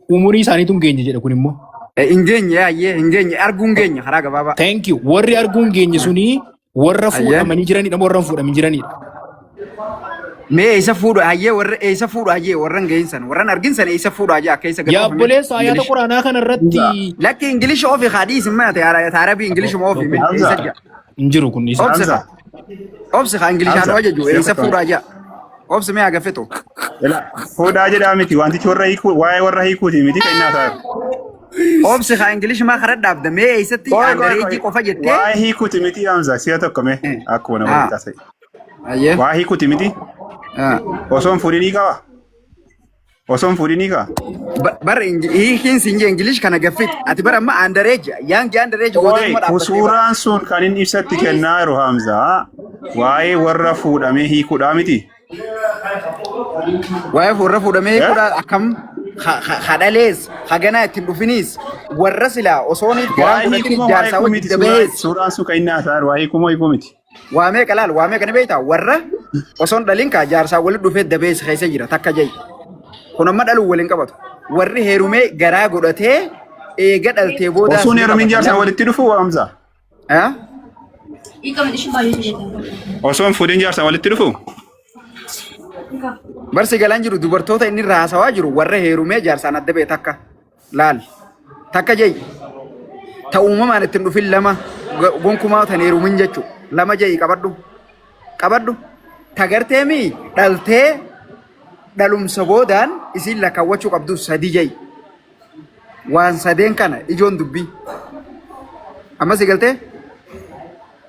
umurii isaaniitu hin geenye jedha kun immoo. Hin geenye arguu hin geenye karaa gabaabaa. Thank you. Warri arguu hin geenye suni warra fuudhamanii jiranidha moo warra hin fuudhamin jiranidha? Mee isa fuudhu hayyee warran geensan warran arginsan isa fuudhu hayyee akka isa yaa obboleessa ayyaata quraanaa kana irratti lakki ingilish ofi hadiis ma taarabii ingilish ma ofi hin jiru kun isa obsi ha inglishaan wajju isa fuudhu hayyee obsi mee agafeto fuudhaa jedhaa miti wantichi warra hiikuu waa'ee warra hiikuuti miti kennaa ta'a. Obsi ha ingilish ma karaa dhaabda mee isatti aandareejii qofa jettee waa'ee hiikuuti miti Hamza si'a tokko mee akkuma nama taasise. Waa'ee hiikuuti miti. Osoon fuudhinii qaba. Osoon fuudhinii qaba. Bara hiikiin sinjee ingilish kana gaffit ati bara amma aandareeji yaangi aandareeji godhee suuraan sun kan inni ibsatti kennaa jiru Hamza waa'ee warra fuudhamee hiikuudhaa miti. Waa'ee warra fuudhamee hiikuudhaa akkam hadhalees haganaa ittiin dhufiniis warra silaa osooniif garaan godhatiniif jaarsaa wajji dabees. Suuraan sun kan inni haasaa jiru waa'ee hiikumoo hiikuu miti. Waamee qalaal waamee kana beektaa warra osoon dhaliin kaa jaarsaa walitti dhufee dabees keessa jira takka jayi. Kun amma dhaluu waliin qabatu. Warri heerumee garaa godhatee eega dhaltee booda. Osoon heerumiin jaarsaa walitti dhufu Hamza. Osoon fuudhiin jaarsaa walitti dhufu. Barsi galaan jiru dubartoota inni irraa haasawaa jiru warra heerumee jaarsaan adda bee takka laal takka jayi. Ta uumamaan ittiin dhufin lama gonkumaa tan heerumin jechuudha. Lama jayi qabadhu tagartee mi dhaltee dhalumsa boodaan isin lakkaawwachuu qabdu sadi jayi waan sadeen kana ijoon dubbii amma si galtee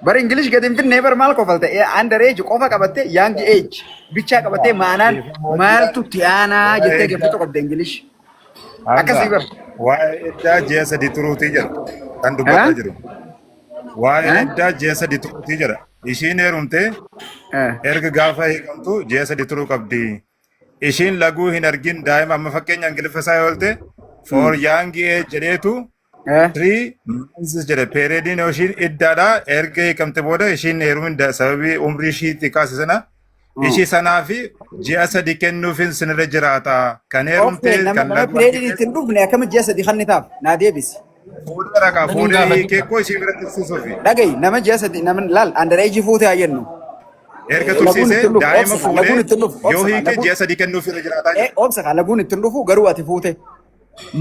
bara ingilish gadi hin finnee bara maal qofalte underage qofa qabatte young age bichaa qabatte maanaan maaltu tiyaanaa jettee gaafatu qabde ingilish akkasii bara waa'ee eddaa ji'a sadii turuutii jira kan dubbataa jiru. Waa'ee eddaa ji'a sadii turuutii jira. Ishiin heerumtee erga gaafa hiikamtu ji'a sadii turuu qabdi. Ishiin laguu hin argin daa'ima amma fakkeenya ingiliffasaa yoo ta'e for young age jedheetu 3 months jedhe periodiin ishiin iddaadha erga hiikamte booda ishiin heerumin sababii umrii ishii xiqqaase sana ishii sanaa fi ji'a sadii kennuufin sinirra jiraata. Kan heerumtee kan laguu periodiin ittiin dhufne akkamitti ji'a sadii kannitaaf naa deebisi. Fuudhaa rakaa fuudhee keekoo ishii bira tursiisuufi. Dhagahi nama ji'a sadii nama laal underage fuutee haa jennu. Erga tursiisee daa'ima fuudhee yoo hiike ji'a sadii kennuuf irra jiraataa jira. Obsa laguun ittiin dhufu garuu ati fuute.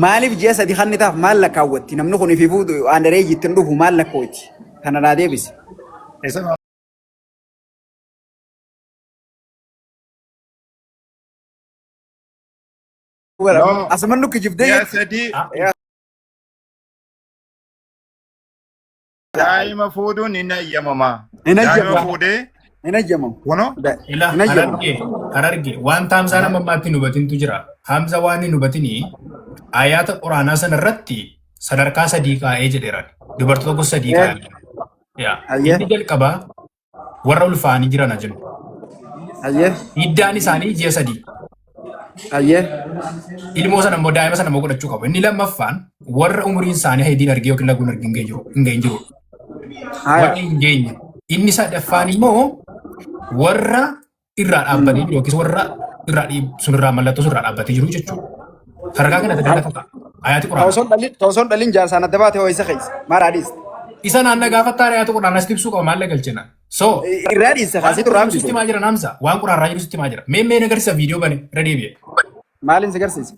Maaliif ji'a sadii kannitaaf maal lakkaawwatti namni kun ifi fuutu underage ittiin dhufu maal lakkaawwatti kana naa deebisi. Asuman nuki jibdee. Ji'a sadii. Daa'ima fuudhuun hin eeyyamamaa. Daa'ima fuudhee. Hin eeyyamamu. Kuno. Hararge wanta Hamzaan amma ammaatti hin hubatintu jira. Hamza waan hin hubatinii ayyaata quraanaa sana irratti sadarkaa sadii kaa'ee jedheera. Dubartoota gosa sadii kaa'ee. Inni jalqabaa warra ulfaanii jiran jennu. Iddaan isaanii ji'a sadii. Ilmoo sana immoo daa'ima sana immoo godhachuu qabu. Inni lammaffaan warra umuriin isaanii heediin argee yookiin laguun argin hin jiru. Warri hin geenye. Inni sadaffaan immoo warra irraa dhaabbatee jiru yookiis warra sunirraa mallattoo sunirraa dhaabbatee jiru jechuudha. Sadarkaa kanatti daldalata ayaati quraana. Toosoon dhaliin jaarsaan adda baatee ho'isa keessa maal adiis. Isa naannoo gaafattaa ayaati quraana asitti ibsuu qaba maal galchina. So irraa dhiisa kaasii turraa bisu. Sitti maa jira naamsa waan quraarraa jiru sitti maa jira. Mee agarsiisa viidiyoo bane irra deebi'e. Maaliin si agarsiisa?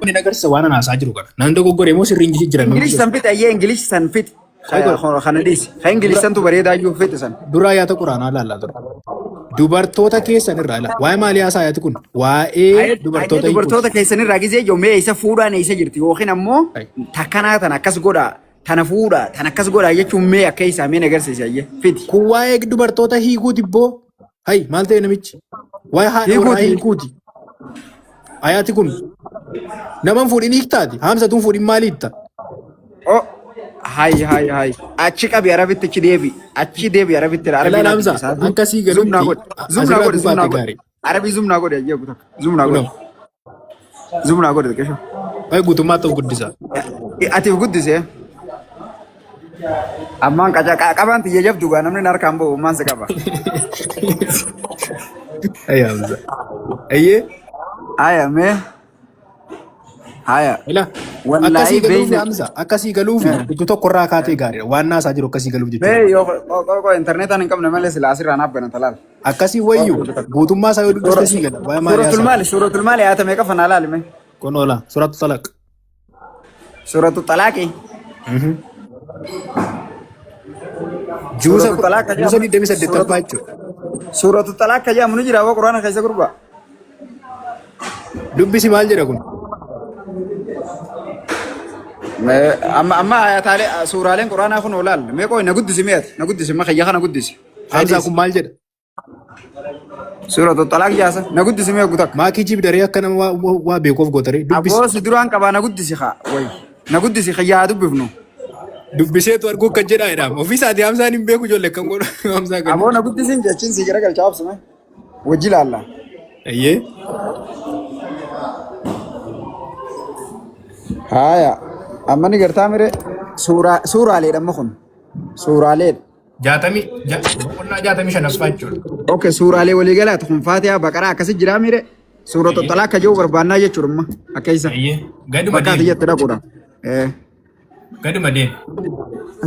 Inni agarsiisa waan anaasaa jiru kana. Naan dogoggoree moo sirriin jijjiiran. Ingilish san fite ayyee ingilish san fite. Kana dhiisi. Kan ingilish santu bareedaa iyyuu fite san. Dura ayaata quraanaa laallaa ture. Dubartoota keessan irraa ilaala. Waa'ee maalii haasaa ayaati kun? Waa'ee dubartoota keessan irraa gizee yommuu isa fuudhaan eessa jirti yookiin ammoo takkanaa tan akkas godhaa. Tana fuudhaa tan akkas godhaa jechuun mee akka isaa mee agarsiisa ayyee fiti. Kun waa'ee dubartoota hiikuuti boo. Hayi maal ta'e namichi? Waa'ee haadha hiikuuti. Ayaati kun naman fuudhin hiiktaati. Hamsatuun fuudhin maali hiikta? Hai. Achi qabi arabitti achi deebi arabitti arabiin Hamza akkasii galuutti zumna godhe. Arabii zumna godhe ayyee guutak. Zumna godhe qesho. Waa'ee guutummaa ta'u guddisa. Atiif guddisee. Ammaan qabaan xiyya jabdu gaa namni harkaan bahu maan si qaba. Ayyaa Hamza. Ayyee. Aya mee Haya. Ila Wallahi akkasii galuuf beeyna. Hamza akkasii galuuf iddoo tokko irraa kaatee gaariidha. Waan naasaa jiru akkasii galuuf jechuudha. Mee yoo internetaan hin qabne malee silaa asirraan haabbana talaal. Akkasii wayyuu guutummaa isaa yoo dubbiste sii gala. Waa'ee maaliyaa Suuratul maali yaatamee qafa naa laalime. kun oola suuratu talaq. Suuratul talaaqi. Juusa Suuratul talaaq ka juusa jedhamu. 28 jechuudha. Suuratul talaaq ka jedhamu ni jira waa quraana keessa gurbaa. Dubbisi maal jedha kun? Amma ayataalee suuraaleen quraanaa kun olaal mee qoy na guddisi meet na guddisi ma khayya kana guddisi. Hamza kun maal jedha? Suuratul talaaq jaasa na guddisi mee gutak. Maakii jib daree akka nama waa beekuuf gootaree dubbisi. Aboo si duraan qabaa na guddisi haa way na guddisi khayyaa dubbifnu. Dubbiseetu arguu kan jedhaa jedhama. Ofii isaatii Hamzaan hin beeku ijoollee kan godhu Hamzaa kan. Aboo na guddisiin jechiin si garagalchaa obsime wajji laalla. Ayyee. Haya amma ni gartaa mire suuraalee dhamma kun suuraalee. 65 jechuudha. Okay suuraalee walii galaati kun Faatihaa Baqaraa akkasi jiraa mire suuratul talaaq ka jiru barbaannaa jechuudha akka isa. Ayyee. Gaduma Bakkaati deemu. jette dhaquudha. Gaduma deemu.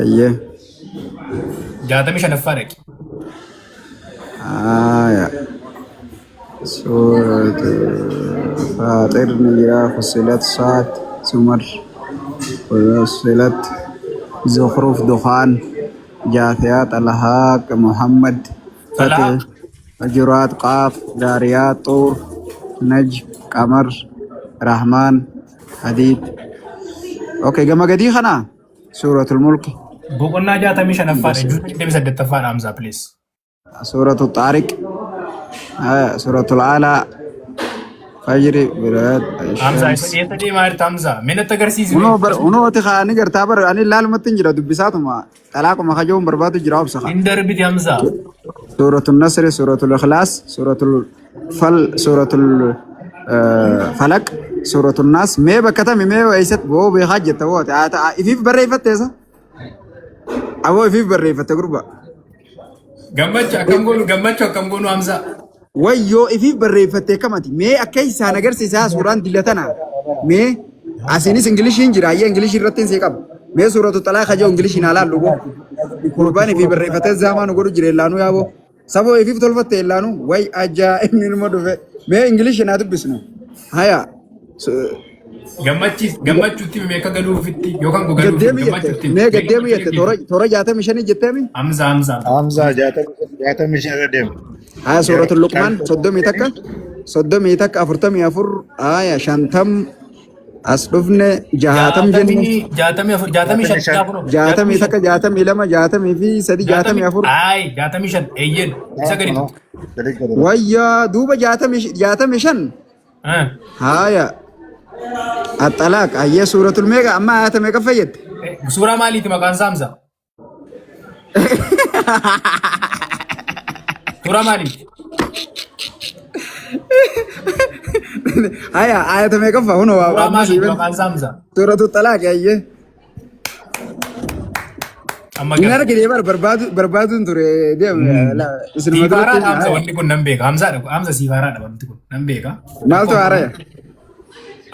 Ayyee. 65 dhaqi. Haya. Suuratul Faaxir ni jira Fussilat Saad Sumar Fussilat Zukhruf Dukhaan Jaathiyaat Alhaaq Muhammad Fatih Hujurat Qaaf Daariyaat Tuur Najm Qamar Rahmaan Hadiid. Okay gama gadii kana Suuratul Mulk Boqonnaa 65 juusa 28 Hamza please. Suuratul Taariq Suuratul Alaa Fajri Biraat Hamza isa dhiyeessa deemaa jirta Hamza. Minatti agarsiisi. Unoo ti kaa ni gartaa bar ani laalumatti hin jira dubbisaatuma talaaquma kajoon barbaadu jira obsa kaa. Hin darbiti Hamza. Suuratul Nasri Suuratul Ikhlaas Suuratul Fal Suuratul Falaq Suuratul Naas mee bakka tami mee eessat boo beekaa jetta boo ifiif barreeffatteessa aboo ifiif barreeffatte gurba. Gammachuu akkam goonu Hamza. Wayyoo ifiif barreeffattee kamati mee akka isaan agarsiisaa suuraan dilatana mee asinis ingiliishiin jira ayyee ingilishii irratti hin qaba mee suuratu xalaa kajoo ingiliishiin alaallu boo gurbaan ifiif barreeffattee zaamaa nu godhu jira illaanuu yaaboo saboo ifiif tolfatte illaanuu way ajaa'ibni numa dhufe mee ingiliishiin haa dubbisnu haya Gammachuutti meeqa galuufitti yookaan gogaluufi gaddeemi jette gammachuutti. mee gaddeemi jette toora 65 jetteemi Hamza. Hamza 65 deema. haya suuratul luqmaan 30 takka 44 haya 50 as dhufne 60 jenne 65 jaatamii takka 62 jaatamii fi 3 64 Ay 65 eeyyen isa gadi tokko. wayyaa duuba 65 haya الطلاق هي سورة الميغا أما آيات ميغا فيد Suuraa maaliiti maqaan isaa Hamza? Suuraa maaliiti? هيا آيات ميغا فهنا Suuraa maaliiti maqaan isaa Hamza? سورة الطلاق هي Amma من أركي دي بربادو انتوري دي لا اسم Siifaaraadha Hamza مدرسة wanti kun nan beeka. Hamza siifaaraadha wanti kun nan beeka. مالتو عرايا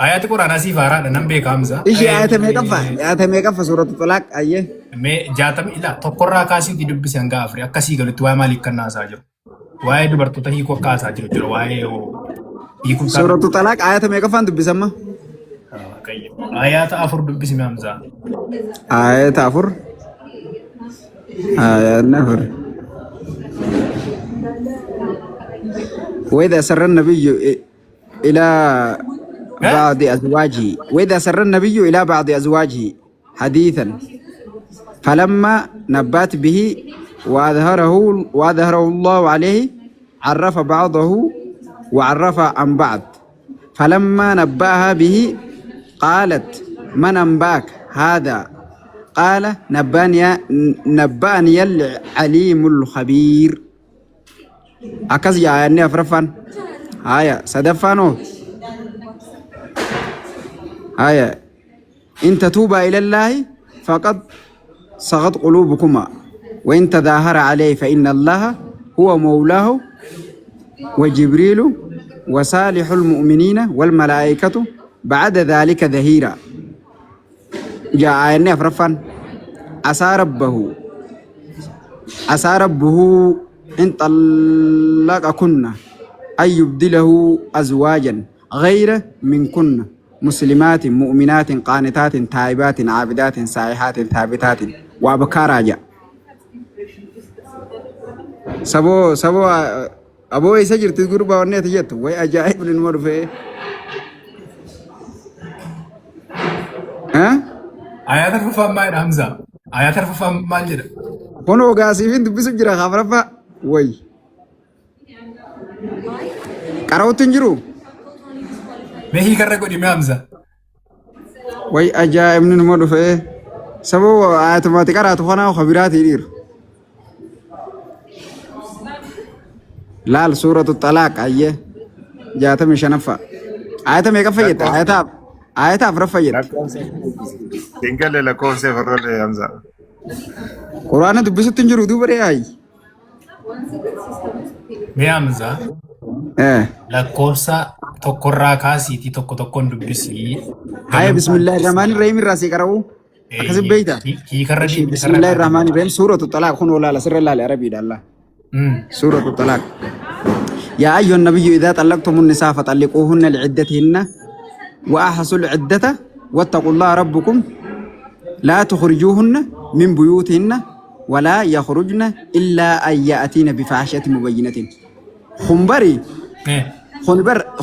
Ayaati quraanaa siifaaraadha nan beeka Hamza. إيش آيات ميغا فا آيات ميغا فا سورة الطلاق هي Mee 60 tokkorraa kaasiitii dubbisi hanga afurii akkasii galutti waa'ee maaliif kan naasaa jiru? Waa'ee dubartoota hiikoo kaasaa jiru jira waa'ee hiikuu سورة الطلاق آيات ميغا فا بسمة Ayaata 4 dubbisime Hamza. آيات عفر آيات نفر وإذا سر النبي إلى بعض أزواجه وإذا سر النبي إلى بعض أزواجه حديثا فلما نبات به وأظهره الله عليه عرف بعضه وعرف عن بعض فلما نبأها به قالت من أنباك هذا قال نبأني العليم الخبير أكز يا أني أفرفان هايا صدفانو هايا إن تتوبا إلى الله فقد صغت قلوبكما وإن تظاهر عليه فإن الله هو مولاه وجبريل وصالح المؤمنين والملائكة بعد ذلك ظهيرا جاء إني أفرفان عسى ربه إن طلقكن أن يبدله أزواجا غير منكن مسلمات مؤمنات قانتات تائبات عابدات سائحات ثابتات وأبكارا جاء سبو أبو يسجر تذكر باونية تجت وي أجائب للمر في ها آيات الرفا ما حمزة آيات الرفا ما جرى هنو قاسفين دبسو جرى خافرفا وي قرأوا تنجرو مهي كرقو دي حمزة وي أجائب للمر في سبو آيات ما تقرأت خنا وخبرات يدير لال سورة الطلاق أيه جاءت من شنفة آيات ما يكفيت آيات أفرفيت تنقل لكم سفر يا حمزة قرآن دبسو تنجرو دوبري هاي مي حمزة lakkoofsa tokkorraa kaasiitii tokkoon dubbisii. Haya bismillahirrahmanirrahim irraasii qara'u akkasii beeyta. Hiikarra bismillahirrahmanirrahim suuratu talaaq kun olaala sirra laale arabiidha Allah. suuratu talaaq. يا أيها النبي إذا طلقتم النساء فطلقوهن لعدتهن وأحصوا العدة واتقوا الله ربكم لا تخرجوهن من بيوتهن ولا يخرجن إلا أن يأتين بفاحشة مبينة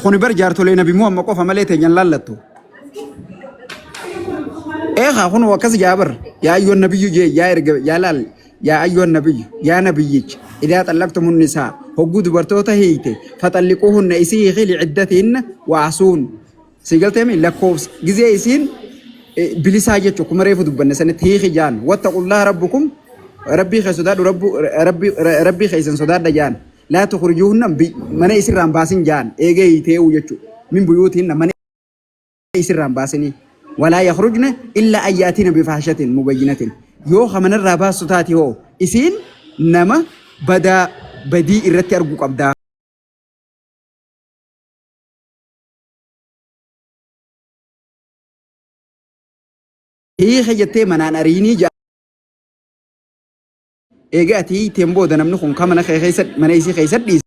خنبر جارتو لي نبي محمد قف مليته جنلالتو إيه خن وكز جابر يا أيها النبي يا لال يا أيها النبي يا نبيك إذا طلقتم النساء هجود برتوتا هيته فطلقوهن إسيه لعدتهن وعصون سيقلت من لكوس جزء إسين بلساجة كمريف دبنا سنة هي خجان واتقوا الله ربكم ربي خسداد ربي خيسن سداد جان لا تخرجوهن من يسر رامباسين جان إيجي تيو يجو من بيوتهن من يسر رامباسيني ولا يخرجن إلا أن يأتين بفاحشة مبينة يو خمن الرابع ستاتي هو إسين نما بدي إرتي أرجوك أبدا هي خجتة من أنا ريني جا إيجاتي تيمبو دنا منكم كمان خيسات من أيسي خيسات دي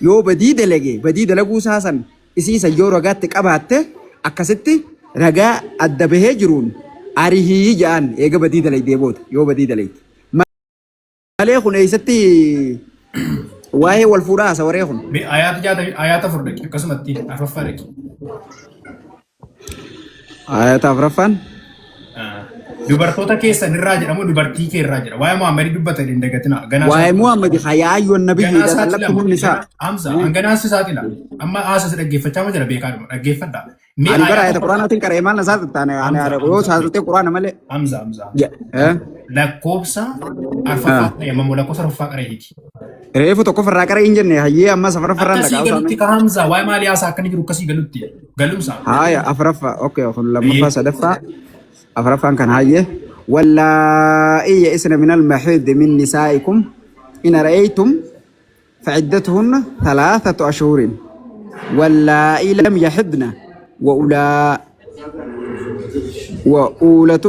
يو بدي دلقو ساسن إسي سجور رجعت كأبهته أكستي رجع الدبه جرون أريه جان إيجا بدي دلي ديبود يو بدي دلي ما عليه خن أيستي واهي والفراس وريهن آيات فردك كسمتي أفرفارك آيات أفرفان dubartoota keessa irraa jedhamu dubartii kee irraa jedha. Waa'ee Muhammad dubbatan hin dagatina. Waa'ee Muhammad hayyaa ayyoon nabiyyi dhallabtu isaa. Hamza hanganaas isaati la. Amma haasas dhaggeeffachaa ma jira beekaadhuma dhaggeeffadha. Ani bara ayata Quraana tin qaree maal nasaa taane ani yoo saasute Quraana malee. Hamza. Lakkoofsa arfaffaa yamma lakkoofsa arfaffaa qaree hiti. Reefu tokko farraa qaree hin jenne hayyee amma safara farraan dhaqaa. Akkasii galutti ka Hamza waa'ee maalii haasaa akkani jiru akkasii galutti galumsa. Haya afraffaa okay kun lammaffaa sadaffaa. أفرفان كان هاي ولا يئسن من المحيض من نسائكم إن رأيتم فعدتهن 3 أشهر ولا لم يحضن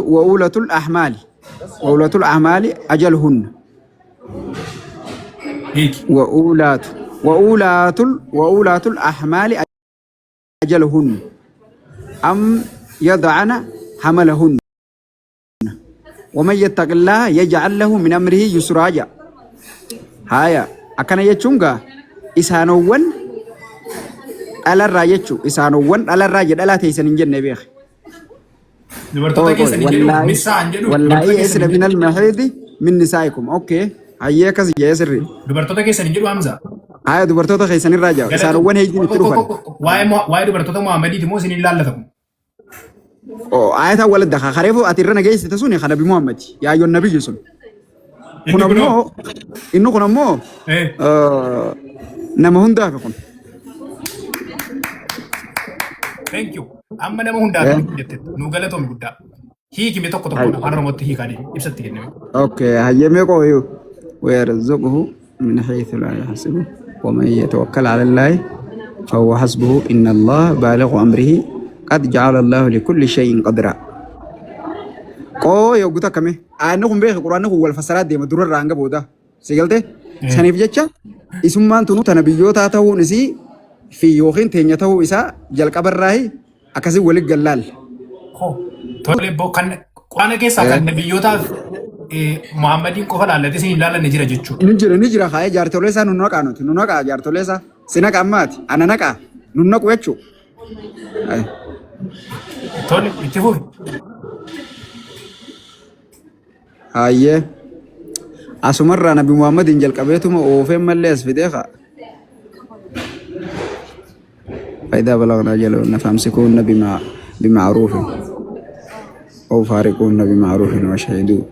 وأولة الأحمال أجلهن وأولات الأحمال أجلهن أم يضعن حملهن ومن يتق الله يجعل له من أمره يسرا جا هايا أكنا يجونغا إسانوون على الراجع إسانوون على الراجع على تيسن جنة بيخ والله يسر من المحيض من نسائكم أوكي هيا كذي يسر دبرتوتا كيسن جلو حمزة هايا دبرتوتا كيسن الراجع إسانوون هيجي نتروفن واي دبرتوتا محمدي تموسين الله لكم آيات ولد دخل خريفو أتيرنا جاي ستسوني خنا بمحمد يا أيها النبي يسون كنا مو إنه كنا مو نما هندا كون thank you amma nama hundaa jette nu galatoom guddaa hiiki me tokko tokko afaan oromootti hiikaani ibsatti kenname okay hayyame ko ويرزقه من حيث لا يحسب ومن يتوكل على الله فهو حسبه إن الله بالغ أمره قد جعل الله لكل شيء قدرا قو يوغوتا كمي أنكم بيخ قرآن هو الفسرات دي مدرور رانغا بودا سيقلتي سنيف جتشا اسمان تنو تنبيوتا تاو نسي في يوخين تينيا تاو إسا جل قبر راهي أكاسي ولي قلال تولي بو كان قرآن كيسا كان نبيوتا محمدين قفل على تسين لالا نجرة جتشو نجرة خاية جارتوليسا نونوكا جارتوليسا سيناك أمات أنا نكا نونوك ويتشو تولي اتفوه هايه أسمر نبي محمد إنجل كبيتهم وفين مليس في ديخا فإذا بلغنا أجلهن فامسكوهن بمعروف أو فارقوهن بمعروف واشهدوا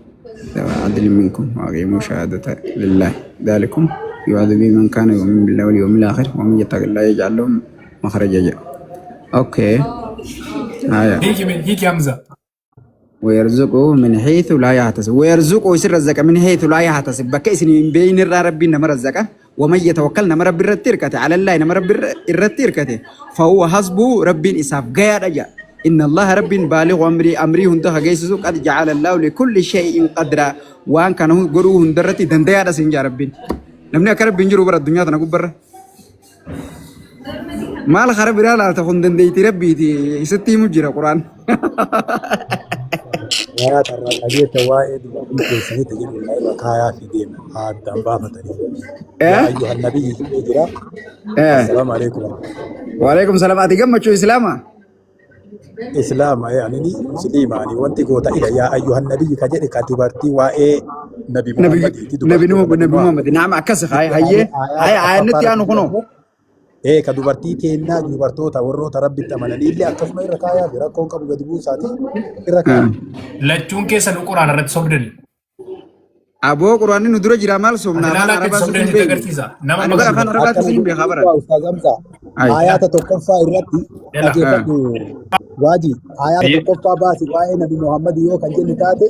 ذوي عدل منكم وأقيموا شهادة لله ذلكم يوعظ به من كان يؤمن بالله واليوم الآخر ومن يتق الله يجعل لهم مخرجا. أوكي هيك همزة ويرزقه من حيث لا يحتسب ويرزقه يسر الزكاة من حيث لا يحتسب بكيس من بين ربي نمر الزكاة ومن يتوكل نمر بالرتيركة على الله نمر بالرتيركة فهو حسبه ربي إساف غير رجاء إن الله رب بالغ أمري هندها جيسس قد جعل الله لكل شيء قدرا وان كان غرو هندرتي دنديا دا سنجا ربين نمني أكرب بنجرو برا الدنيا تنقب برا ما الخرب لا تكون دنديتي ربي تي ستي مجرى قرآن يا ترى أجيت وايد وبيجي تجيب الله كايا في دين هذا بابا تري يا أيها النبي يجرا السلام عليكم وعليكم السلام أتجمع شو إسلامه إسلام يعني مسلم يعني وانت قوتا يا أيها النبي كجد كاتبرتي وإيه نبي محمد نعم أكسخ هاي نتي أنا كنو إيه كدبرتي كينا دبرتو تورو تربي تمنى اللي أكسم الركايا بركون كابو جدبو ساتي الركايا لا تون كيس القرآن رد صبرني أبو قرآن ندرج جرامال سومنا أنا لا كتصبرني تكرتيزا نما أنا كان ربع تسين بخبر أستاذ أمزا آيات تكفى الرتي أجيبه واجي آيات تكفى باسي واي نبي محمد يو كان جل تاتي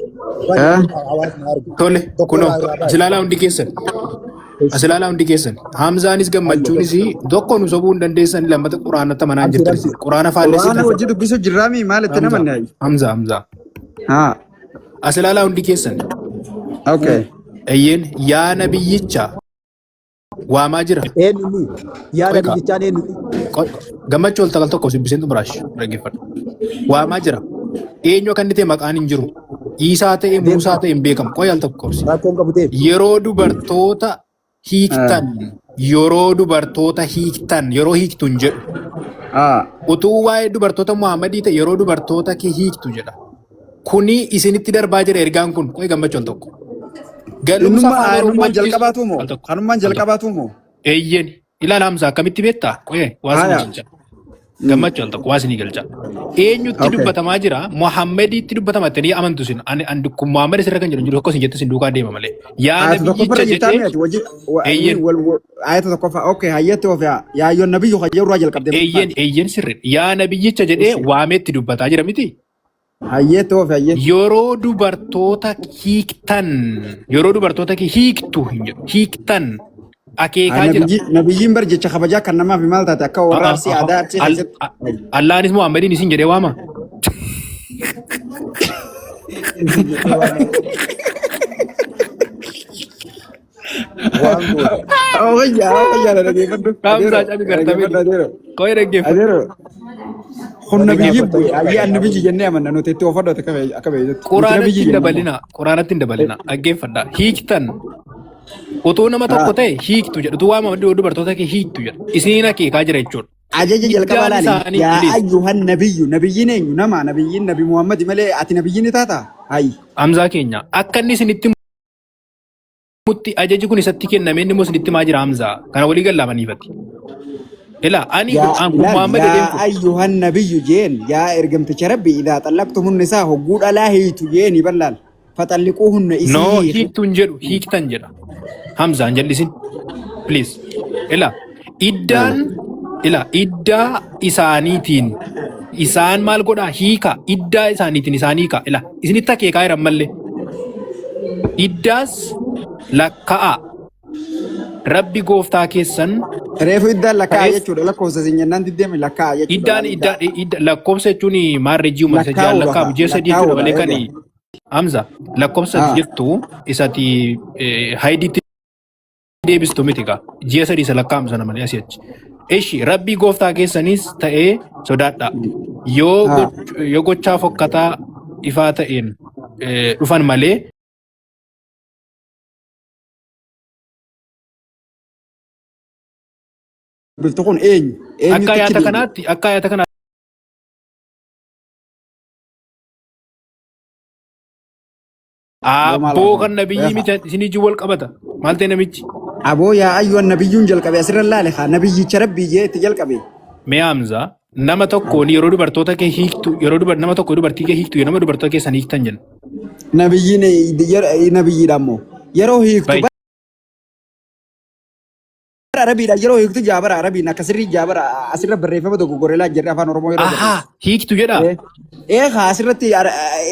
آواز نارج تولي كنو أسلالا عندي كيسن أسلالا عندي كيسن همزانيس كم مجونيسي دوكو نصبون دنديسن لما تقرآن تمنع جترسي قرآن فالسي قرآن وجد بيسو جرامي مالت نمنا همزة ها أسلالا عندي كيسن أوكي أيين يا نبي يجا وما جرى إني يا نبي يجان إني gamma cholta kal tokko sibbisentu birash dhaggeeffadha waa maa jira eenyu kan ta'e maqaan hin jiru Isaa ta'e Muusaa ta'e hin beekamu qoyal tokko yeroo dubartoota hiiktan yeroo hiiktu hin jedhu utuu waa'ee dubartoota Muhammadii ta'e yeroo dubartoota hiiktu jedha kuni isinitti darbaa jira ergaan kun qoy gammachuu tokko Hanummaan jalqabaatu moo? Eeyyen ilaala hamsaa akkamitti beektaa? Qoyee waasni gammachuu tokko waasni galcha. Eenyutti dubbatamaa jira? Muhammadiitti dubbatama jettanii amantu sin kun Muhammad isirra kan jiru tokko sin jettu sin duukaa deema malee. Yaada biyyicha jedhee eeyyen ayata tokko fa'a okay hayyatti ofaa yaayyoon nabiyyu hayyurraa jalqabdee eeyyen sirri yaada biyyicha jedhee waameetti dubbataa jira miti. Hayyee yeroo dubartoota hiiktu hiiktan akeekaa jira. Nabiyyiin bar jecha kabajaa kan namaaf maal taate akka waraabsi aadaa achi keessatti. Allaanis Muhammadiin isin jedhee waama. Quraanatti hin dabalina dhaggeeffadha hiiktan otoo nama tokko ta'e hiiktu jedhu tu waama dubartoota kee hiiktu jedha isiin akeekaa jira jechuudha. Ajaja jalqaba laali yaa ayyuhan nabiyyiin eenyu nama nabiyyiin nabi Muhammad malee ati nabiyyiin taata hayi. Hamzaa keenya akka inni isinitti mutti ajaji kun isatti kenname inni immoo isinitti maa jira Hamzaa kana walii gallaamaniifatti. Ila ani Muhammad ya ayyuhan nabiyyu jeen yaa ergamticha rabbi idhaa xallaqtumun nisaa hogguu dhalaa hiitu jeeni ballaan faxalliquuhunna isii no hiiktuun jedhu hiiktan jedha Hamzaan jallisin please iddaa isaaniitiin isaan maal godhaa hiika iddaa isaaniitiin isaan hiika isinitti akeekaa jiran mallee iddaas lakka'a rabbi gooftaa keessan Reefu iddaan lakkaa jechuudha. Lakkoofsa sinyannaan diddeemi lakkaa jechuudha. Iddaan lakkoofsa jechuun maarreejii uummata jaan lakkaa'amu ji'a sadii jechuudha malee kan Hamza lakkoofsa jirtu isati haayidiitti deebistu miti kaa ji'a sadii isa lakkaa'amu sana malee asii achi. Eshi rabbii gooftaa keessanis ta'ee sodaadha. Yoo gochaa fokkataa ifaa ta'een dhufan malee Biltu kun eenyu? akka yaata kanaatti Aboo kan nabiyyi miti isinii jiru wal qabata. Maal ta'e namichi? Aboo yaa ayyuun nabiyyuun jalqabe asirra laale haa nabiyyicha rabbii jee itti jalqabe. Mee Hamza nama tokkoon yeroo dubartoota kee hiiktu nama tokko dubartii kee hiiktu nama dubartoota keessan hiiktan jenna. Nabiyyiidha ammoo yeroo hiiktu Arabiidha yeroo hiiktu jaabara Arabiin akka sirrii jaabara asirra barreeffama tokko gorelaa jirre afaan Oromoo yeroo hiiktu jedha. Asirratti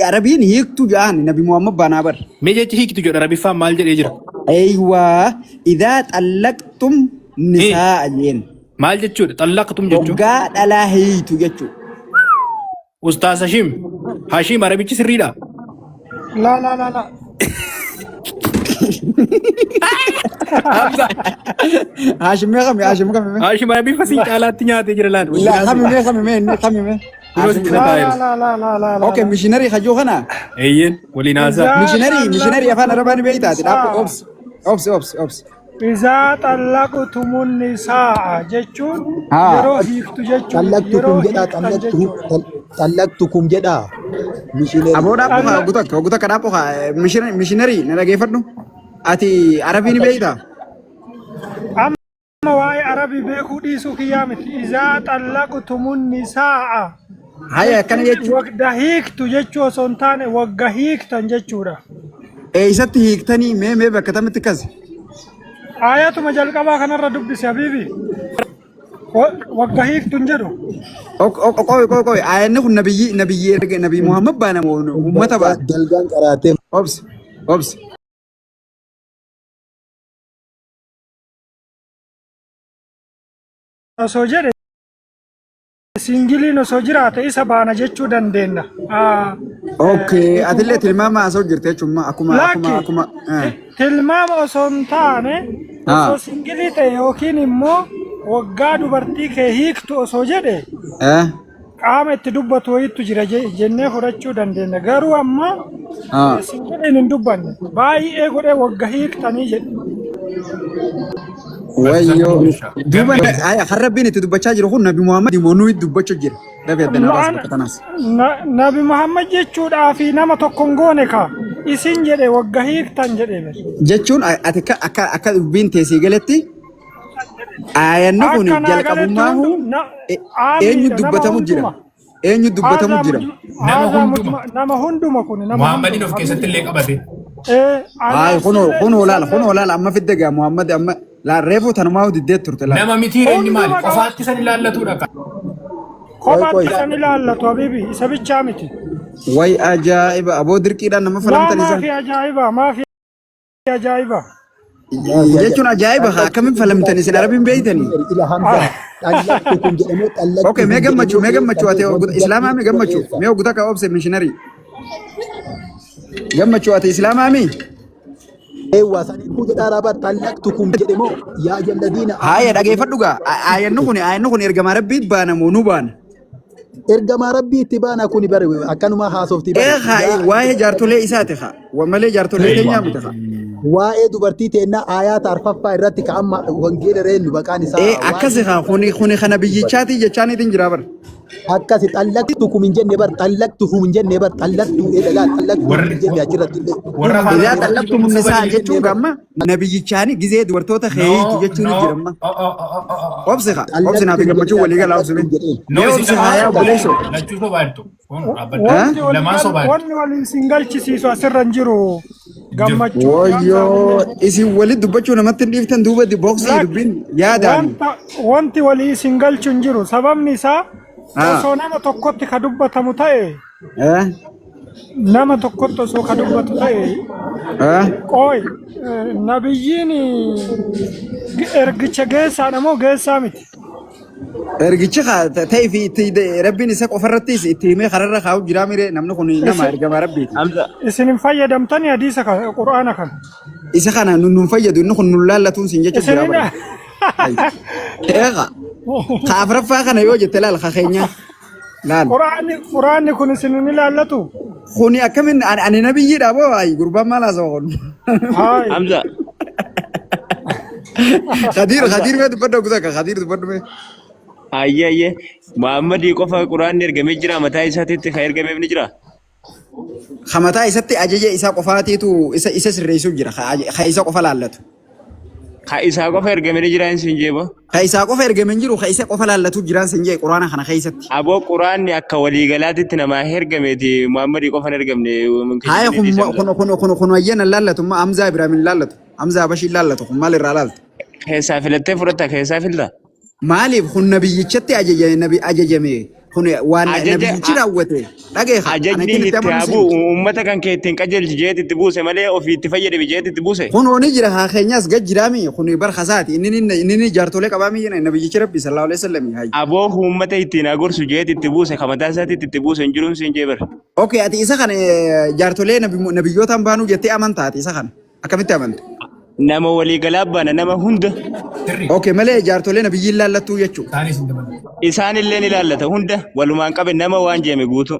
Arabiin hiiktu jaan Nabi Muhammad baanaa bar. Mee jechi hiiktu jedha Arabiffaan maal jedhee jira? Eeywaa idaa xallaqtum nisaa jeen. Maal jechuudha? Xallaqtum jechuudha. Waggaa dhalaa hiitu jechuudha. Ustaas Hashim Arabichi sirriidha? La. Hashim kami. Hashim Arabii fasii caalaatti nyaatee jira laan. Kami. Okay, missionary khajoo kana. Eeyyen waliin haasaa. Missionary afaan Arabaan beektaati. Ops. Izaa xallaqtumun nisaa jechuun yeroo hiiktu jechuudha. Xallaqtukum jedha. Aboodhaa guutuu akka dhaaboo missionary na dhageeffadhu. Ati Arabiin beektaa? Amma waa'ee Arabii beekuu dhiisuu kiyyaa miti. Izaa xallaqtumun nisaa. Haya akkana jechuudha. Wagga hiiktu jechuu osoo hin taane wagga hiiktan jechuudha. Eessatti hiiktanii mee bakka tamitti kasi? Ayatuma jalqabaa kanarra dubbise Habiibi. Wagga hiiktun jedhu. Qoy. Ayanni kun nabiyyi Muhammad baana uummata baana. Dalgaan qaraatee. Obs. Osoo jedhe singiliin osoo jiraate isa baana jechuu dandeenya. Okay, atillee tilmaama osoo jirte jechuun akkuma. Tilmaama osoo hin taane osoo singilii ta'e yookiin immoo waggaa dubartii kee hiiktu osoo jedhe qaama itti dubbatu wayiitu jira jennee fudhachuu dandeenya. Garuu amma singiliin hin dubbanne baay'ee godhee wagga hiiktanii jedhe. Wayyoo duuba harrabbiin itti dubbachaa jiru kun Nabi Muhammad moonuu itti dubbachuu jira. Nabi Muhammad jechuudhaa fi nama tokko hin goone ka isin jedhe wagga hiiktan jedhe. Jechuun ati akka dubbiin teessii galetti ayanni kun jalqabummaa eenyu dubbatamu jira. Nama hunduma kun. Muhammadin of keessatti illee qabate. Kunoo laala amma fidde gaa Muhammad amma reefu tanumaa diddee turte laala. Nama miti inni maali? Qofaatti san ilaallatudha ka. Kophaatti san ilaallatu Habiibi isa bichaa miti. Way ajaa'iba aboo dirqiidhaan nama falamtanisan. Maafi ajaa'iba. Jechuun ajaa'iba akkamiin falamtan isin Arabiin beeytanii? Okay, mee gammachuu ati Islaamaa mee gammachuu mee oguta ka obse missionary. Gammachuu ati Islaamaa mee? Sanii kuuta dhaabaa xallaqtukum jedhamoo yaa jalladiina. Haaya dhageeffadhu gaa ayanni kun ergamaa rabbiitti baana moo nu baana? Ergamaa rabbiitti baana kuni bare akkanuma haasofti. Waa'ee jaartolee isaati haa malee jaartolee keenyaa miti haa. Waa'ee dubartii teennaa aayaata arfaffaa irratti ka amma wangeela reennu baqaan isaa. Akkasi haa kuni kana biyyichaati jechaaniitiin jira bara. Akkasi xallaqtukum hin jenne bar xallaqtuhum hin jenne bar xallaqtu eedagaa xallaqtuhum hin jenne achirratti illee. Idaa xallaqtuhum nisaa jechuun gamma nabiyyichaani gizee dubartoota heeyitu jechuun jiramma. Obsi naaf gammachuu walii galaa obsi mee obsi haa yaa buleesoo. Lachuu sobaartu. Wanni waliin sin galchisiisu asirra hin jiru gammachuu. Wayyoo isin walitti dubbachuu namatti dhiiftan duuba boksii dubbiin yaadaan. Wanti walii sin galchu hin jiru sababni isaa osoo nama tokkotti ka dubbatamu ta'e nama tokkottu osoo ka dubbatu ta'e qooy nabiyyiin ergicha geessaadha moo geessaa miti? Ergichi ta'ee fi itti rabbiin isa qofarrattis itti himee kararra kaa'u jira mire namni kun nama ergama rabbiiti. Isin hin fayyadamtani hadiisa quraana kan. Isa kana nun fayyadu inni kun nun laallatuun sin jecha jira bara. Eega kaafraffaa kana yoo jette laal kakeenya laal. Quraanni kun isin ni laallatu. Kuni akkamin ani nabiyyiidha boo ayi gurbaan maal haasa'u kun. Hamza. Khadir mee dubbadhu guddaa Khadir dubbadhu mee. Ayye Muhammad qofa quraanni ergamee jira mataa isaatiitti ka ergameef ni jira. Mataa isaatti ajaja isaa qofaatiitu isa sirreessu jira ka isa qofa laallatu. Ka isa qofa ergamee ni jira hin jeebo. Ka isa qofa ergamee jiru ka isa qofa laallatu jiraan sin jee quraana kana keessatti. Aboo quraanni akka waliigalaatitti nama ergameeti Muhammad qofa ergamne. Haaya kun wayyana laallatu ma Hamza Ibrahim laallatu. Hamza Bashir laallatu kun maal irraa laaltu? Keessaa filattee fudhatta keessaa filta. Maaliif kun nabiyyichatti ajajame kun waan nabiyyichi raawwate dhageeha. Ajajni itti abu uummata kan keettiin qajeelchi jeeti itti buuse malee ofii itti fayyadame jeeti itti buuse. Kun oni jira haa keenyas gajjiraami kun barxasaati inni jaartolee qabaami nabiyyichi rabbi sallallahu alaihi wasallam. Aboo uummata ittiin agorsu jeeti itti buuse kamataa isaatti itti buuse hin jiruun siin jeebar. Okay ati isa kana jaartolee nabiyyootaan baanuu jettee amantaati isa kana akkamitti amanta? Nama walii galaabbaana nama hunda. Okay malee jaartolee nabiyyiin laallattuu jechuudha. Isaan illee ni laallata hunda walumaan qabe nama waan jeeme guutu.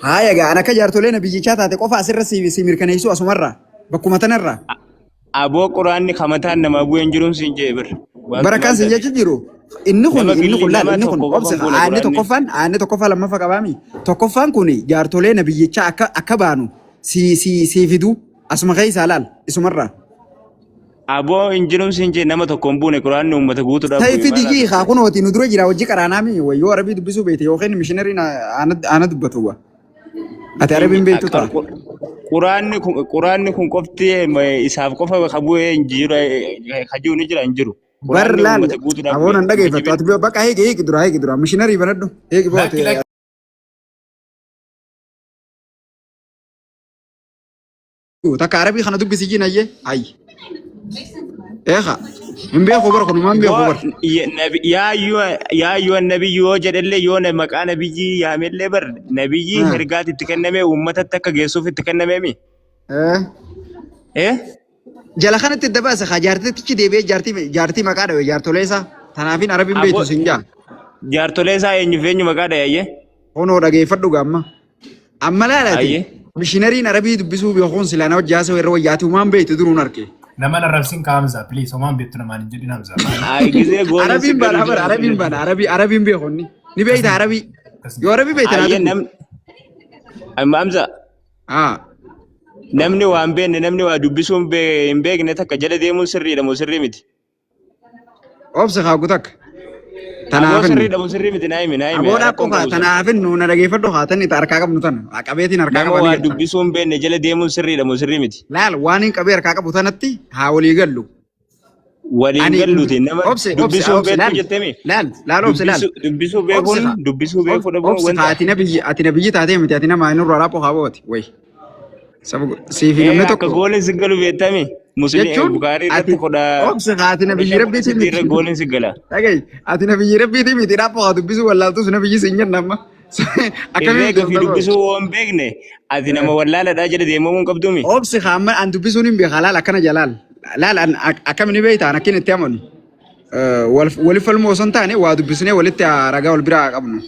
Haaya gaan akka jaartolee nabiyyichaa taate qofa asirra si mirkaneessu asumarraa bakkuma tanarraa. Aboo quraanni kamataan nama bu'ee hin jiruun siin jeebar. Barakaan sin jechi jiru. Inni kun laal inni kun obsa aanni tokkoffaa lammaffaa qabaami. Tokkoffaan kun jaartolee nabiyyichaa akka baanu si fidu asuma keessaa laal isumarraa. Aboo injirum sinje nama tokkoon buune quraanni uummata guutuudhaaf. Ta'e fidigi haa kunooti nu dura jira hojii qaraanaami wayyoo arabii dubbisuu beekte yookiin mishinariin ana dubbatu wa. Ati arabiin beektu ta'a. Quraanni kun qofti isaaf qofa qabu'ee injiru hajuu ni jira injiru. Bar laal aboon an dhageeffatu ati bakka heegi dura mishinarii banadhu heegi boote. Takka arabii kana dubbisi jinayyee ayyi. Eeha hin beeku bara kun maan beeku bara. Yaa ayyuhan nabiyyu yoo jedhellee yoo maqaa nabiyyi yaamellee bar nabiyyi ergaati itti kenname uummatatti akka geessuuf itti kennameemi. Jala kanatti dabaasa haa jaartichi deebi'ee jaartii maqaa dhawe jaartolee isaa tanaafin arabiin beektu sin jaa. Jaartolee isaa eenyu maqaa dhawe. Honoo dhageeffadhu gaamma. Amma laalaati. Mishinariin arabii dubbisuu beekuun silaa na wajjaa isa irra wayyaati uumaan beektu duruun arge. Nama na rabsin ka Hamza please homaan beektu namaan hin jedhin Hamza. Arabiin bana arabiin beekonni ni beekta arabii yoo arabii beekta Hamza. Namni waan beekne namni waa dubbisuu hin beekne takka jala deemuun sirriidha moo sirrii miti? Obsa haa takka. Tanaafin sirriidha moo sirrii miti naayimi. Aboodhaa qofa tanaafin nu na dhageeffadhu haa tanni harkaa qabnu tana qabeetiin harkaa qabanii. Nama waa dubbisuu hin beekne jala deemuun sirriidha moo sirrii miti? Laal waan hin qabee harkaa qabu tanatti haa walii gallu. Walii galluuti nama dubbisuu hin beektu jettemi. Laal obsa laal. Dubbisuu beekuun ati nabiyyi taatee miti ati nama inni irraa raapoo haa booti wayi. Siifi namni tokko. Akka gooliin si galu beektami. Musliim Bukaarii irratti kodhaa. Obsa ati nabiyyi rabbiiti miti. Irra gooliin si gala. Dhagayi ati nabiyyi rabbiiti miti raapoo haa dubbisuu wallaaltus nabiyyi si hin jenna amma. Akkamitti dubbisuu waan beekne ati nama wallaaladhaa jala deemamuu hin qabdumi. Obsi hamma an dubbisuun hin beeka laal akkana jalaal. Laal akkamni beektaan akkin itti amanu. Waliif falmoo osoo hin taane waa dubbisnee walitti ragaa wal biraa qabnu.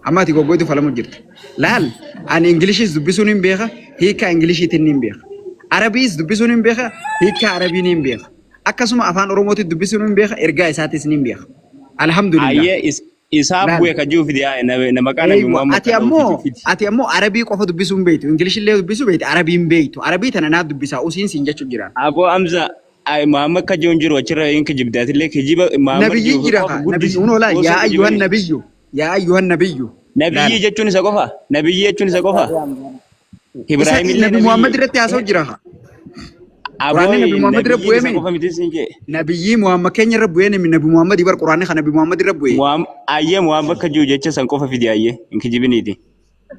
Amma ati goggoitu falamu jirti. Laal ani Ingilishis dubbisuun hin beeka hiika Ingilishiitiin hin beeka. Arabiis dubbisuun hin beeka hiika Arabiin hin beeka. Akkasuma afaan Oromootti dubbisuun hin beeka ergaa isaatis hin beeka. Alhamdulillah. Isaaf bu'ee kajuuf nama qaana ati ammoo Arabii qofa dubbisuun beektu Ingilishillee dubbisuu beektu Arabiin beektu Arabii tana naa dubbisaa usiin siin jechuun jira. Aboo Hamza Muhammad kajuun jiru achirra hin kijibdaatillee kijiba Muhammad nabiyyi jira nabiyyi unoola yaa ayyuhan nabiyyu. Nabiyyi jechuun isa qofa. Nabiyyi jechuun isa qofa. Ibrahim illee Nabi Muhammad irratti haasa'u jira. Quraanni Nabi Muhammad irra bu'ee mi? Nabiyyi Muhammad keenya irra bu'ee mi Nabi Muhammad bar Quraanni kan Nabi Muhammad irra bu'ee. Ayyee Muhammad kajuu jecha san qofa fidi ayyee hin kijibiniiti.